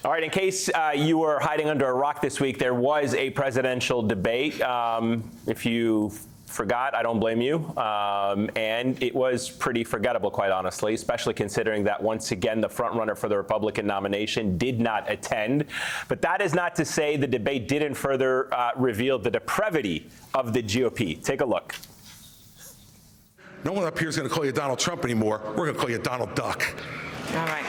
All right, in case you were hiding under a rock this week, there was a presidential debate. If you forgot, I don't blame you. And it was pretty forgettable, quite honestly, especially considering that once again, the frontrunner for the Republican nomination did not attend. But that is not to say the debate didn't further reveal the depravity of the GOP. Take a look. No one up here is going to call you Donald Trump anymore. We're going to call you Donald Duck. All right.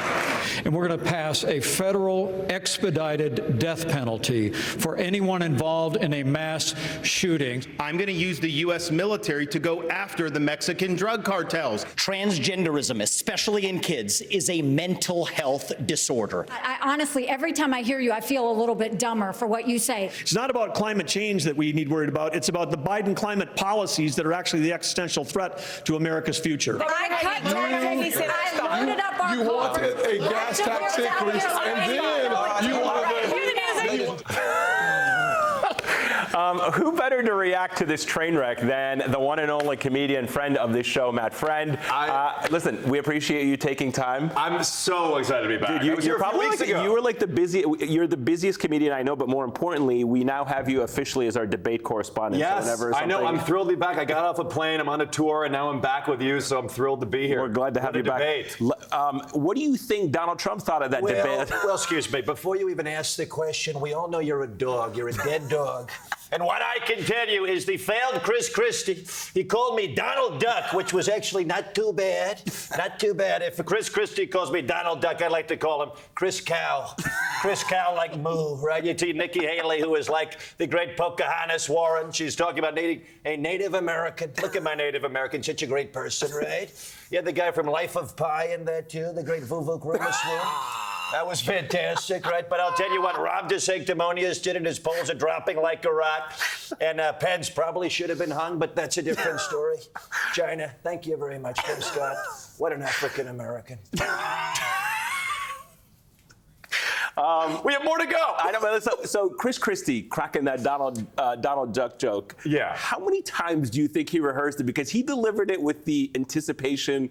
And we're going to pass a federal expedited death penalty for anyone involved in a mass shooting. I'm going to use the U.S. military to go after the Mexican drug cartels. Transgenderism, especially in kids, is a mental health disorder. I honestly, every time I hear you, I feel a little bit dumber for what you say. It's not about climate change that we need worried about. It's about the Biden climate policies that are actually the existential threat to America's future. I cut taxes. I loaded up our You wanted a gas tax increase, and then you wanted Who better to react to this train wreck than the one and only comedian friend of this show, Matt Friend. Listen, we appreciate you taking time. I'm so excited to be back. Dude, you're probably you're the busiest comedian I know, but more importantly, we now have you officially as our debate correspondent. Yes, so I know. I'm thrilled to be back. I got off a plane. I'm on a tour, and now I'm back with you, so I'm thrilled to be here. We're glad to have you back. What do you think Donald Trump thought of that debate? Well, excuse me. Before you even ask the question, we all know you're a dog. You're a dead dog. And what I can tell you is the failed Christie, he called me Donald Duck, which was actually not too bad. Not too bad. If Christie calls me Donald Duck, I'd like to call him Chris Cow. Chris Cow like moo, right? You see Nikki Haley, who is like the great Pocahontas Warren. She's talking about a Native American. Look at my Native American, such a great person, right? You had the guy from Life of Pi in there, too, the great Vivek Ramaswamy. That was fantastic, right? But I'll tell you what, Rob DeSanctimonious did it. His polls are dropping like a rock. And Pence probably should have been hung, but that's a different story. China, thank you very much, Tim Scott. What an African-American. We have more to go. I know, so Chris Christie cracking that Donald Duck joke. Yeah. How many times do you think he rehearsed it? Because he delivered it with the anticipation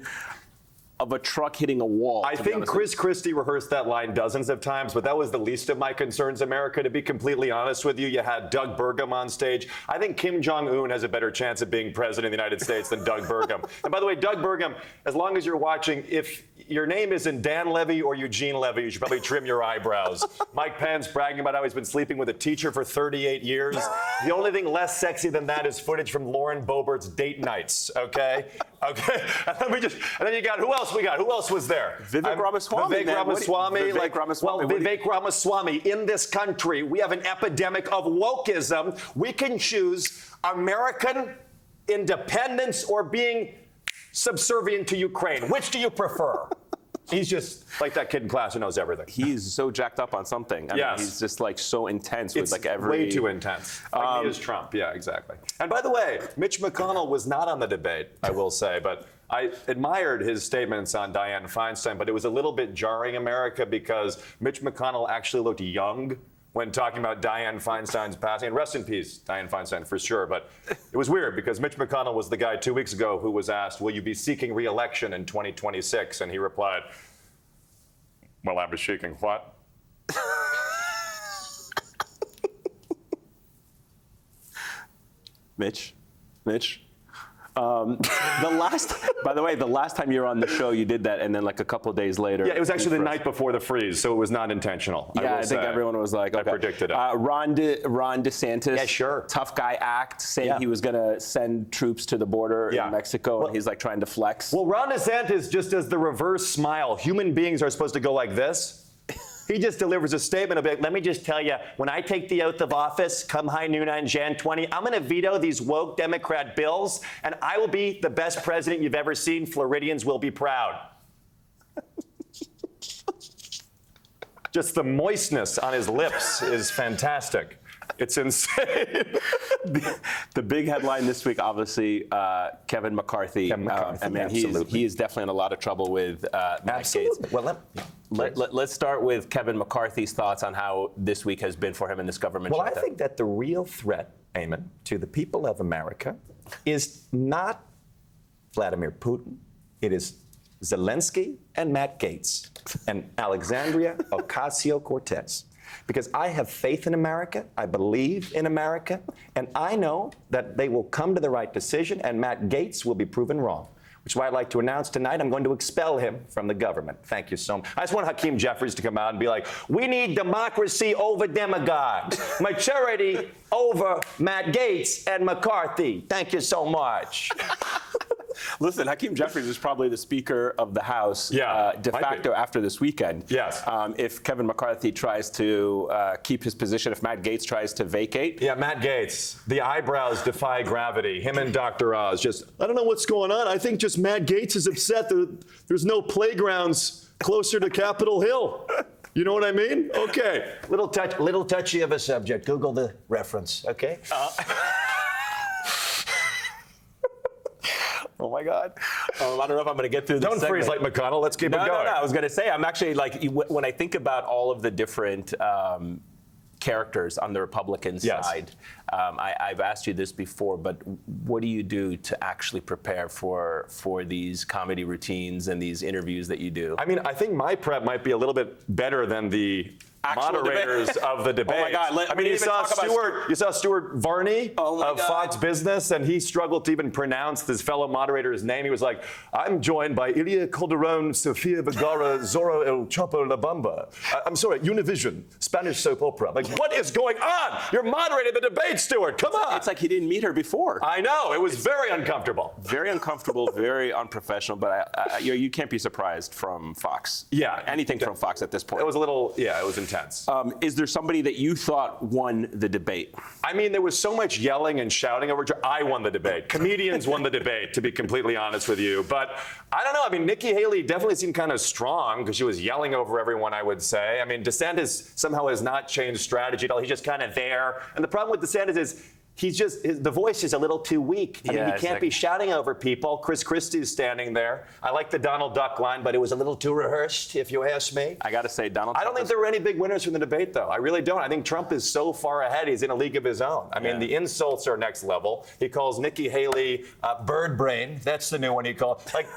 of a truck hitting a wall. I think Chris Christie rehearsed that line dozens of times, but that was the least of my concerns, America. To be completely honest with you, you had Doug Burgum on stage. I think Kim Jong-un has a better chance of being president of the United States than Doug Burgum. And by the way, Doug Burgum, as long as you're watching, if your name isn't Dan Levy or Eugene Levy, you should probably trim your eyebrows. Mike Pence bragging about how he's been sleeping with a teacher for 38 years. The only thing less sexy than that is footage from Lauren Boebert's date nights, okay? Okay, and then you got, who else we got? Who else was there? Vivek Ramaswamy. Vivek Ramaswamy. In this country, we have an epidemic of wokeism. We can choose American independence or being subservient to Ukraine. Which do you prefer? He's just like that kid in class who knows everything. He's so jacked up on something. I mean, he's just like so intense with like every... way too intense. Like he is Trump. Yeah, exactly. And by the way, Mitch McConnell was not on the debate, I will say, but I admired his statements on Dianne Feinstein, but it was a little bit jarring, America, because Mitch McConnell actually looked young when talking about Dianne Feinstein's passing. And rest in peace, Dianne Feinstein, for sure. But it was weird because Mitch McConnell was the guy 2 weeks ago who was asked, will you be seeking re-election in 2026? And he replied, well, I was seeking what? Mitch. By the way, the last time you were on the show, you did that, and then like a couple of days later. Yeah, it was actually the night before the freeze, so it was not intentional. Yeah, I think everyone was like, okay. I predicted it. Ron DeSantis, yeah, sure. Tough guy act, saying he was going to send troops to the border in Mexico, and he's like trying to flex. Well, Ron DeSantis just does the reverse smile. Human beings are supposed to go like this. He just delivers a statement of it. Let me just tell you, when I take the oath of office, come high noon on Jan 20, I'm going to veto these woke Democrat bills, and I will be the best president you've ever seen. Floridians will be proud. Just the moistness on his lips is fantastic. It's insane. The big headline this week, obviously, Kevin McCarthy. I mean, he is definitely in a lot of trouble with Matt Gaetz. Well, let's start with Kevin McCarthy's thoughts on how this week has been for him in this government shutdown. I think that the real threat, Eamon, to the people of America is not Vladimir Putin. It is Zelensky and Matt Gaetz and Alexandria Ocasio-Cortez. Because I have faith in America, I believe in America, and I know that they will come to the right decision, and Matt Gaetz will be proven wrong. Which is why I'd like to announce tonight I'm going to expel him from the government. Thank you so much. I just want Hakeem Jeffries to come out and be like, we need democracy over demagogues, maturity over Matt Gaetz and McCarthy. Thank you so much. Listen, Hakeem Jeffries is probably the Speaker of the House de facto after this weekend. Yes. If Kevin McCarthy tries to keep his position, if Matt Gaetz tries to vacate. Yeah, Matt Gaetz. The eyebrows defy gravity. Him and Dr. Oz just, I don't know what's going on. I think just Matt Gaetz is upset that there's no playgrounds closer to Capitol Hill. You know what I mean? Okay. Little touchy of a subject. Google the reference, okay? Oh my God. I don't know if I'm going to get through this Don't freeze like McConnell. Let's keep it going. No. I was going to say, I'm actually like, when I think about all of the different characters on the Republican side, I've asked you this before, but what do you do to actually prepare for these comedy routines and these interviews that you do? I mean, I think my prep might be a little bit better than the moderators of the debate. Oh my God! I mean, you saw Stuart Varney of Fox Business, and he struggled to even pronounce his fellow moderator's name. He was like, "I'm joined by Ilia Calderon, Sofia Vergara, Zorro El Chapo La Bamba." I'm sorry, Univision, Spanish soap opera. Like, what is going on? You're moderating the debate, Stuart. Come on. It's like he didn't meet her before. I know. It was very uncomfortable. Very uncomfortable, very unprofessional. But you can't be surprised from Fox. Yeah, anything from Fox at this point. It was a little. Yeah, it was intense. Is there somebody that you thought won the debate? I mean, there was so much yelling and shouting over. I won the debate. Comedians won the debate, to be completely honest with you. But I don't know. I mean, Nikki Haley definitely seemed kind of strong because she was yelling over everyone, I would say. I mean, DeSantis somehow has not changed strategy at all. He's just kind of there. And the problem with DeSantis is the voice is a little too weak. I mean, he can't be shouting over people. Christie's standing there. I like the Donald Duck line, but it was a little too rehearsed, if you ask me. I got to say, Donald I don't think there were any big winners from the debate, though. I really don't. I think Trump is so far ahead, he's in a league of his own. I mean, the insults are next level. He calls Nikki Haley bird brain. That's the new one he called. Like,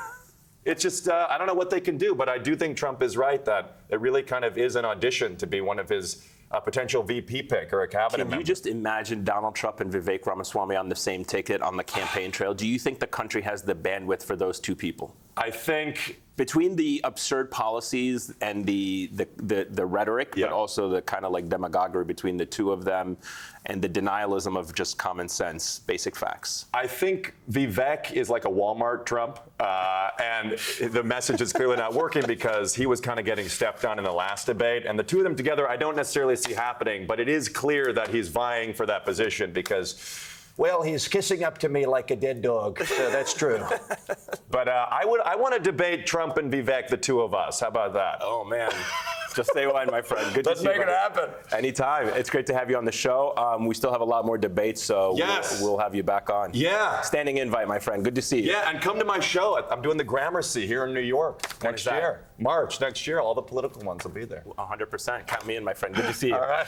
it's just, I don't know what they can do, but I do think Trump is right that it really kind of is an audition to be one of his potential VP pick or a cabinet member. Can you just imagine Donald Trump and Vivek Ramaswamy on the same ticket on the campaign trail? Do you think the country has the bandwidth for those two people? I think between the absurd policies and the rhetoric, but also the kind of like demagoguery between the two of them and the denialism of just common sense, basic facts. I think Vivek is like a Walmart Trump, and the message is clearly not working because he was kind of getting stepped on in the last debate. And the two of them together, I don't necessarily see happening, but it is clear that he's vying for that position because, well, he's kissing up to me like a dead dog, so that's true. But I want to debate Trump and Vivek, the two of us. How about that? Oh, man. Just stay on, my friend. Good Let's to see you. Let's make it happen. Anytime. It's great to have you on the show. We still have a lot more debates, so we'll have you back on. Yeah. Standing invite, my friend. Good to see you. Yeah, and come to my show. I'm doing the Gramercy here in New York next year. March next year. All the political ones will be there. 100%. Count me in, my friend. Good to see you. All right.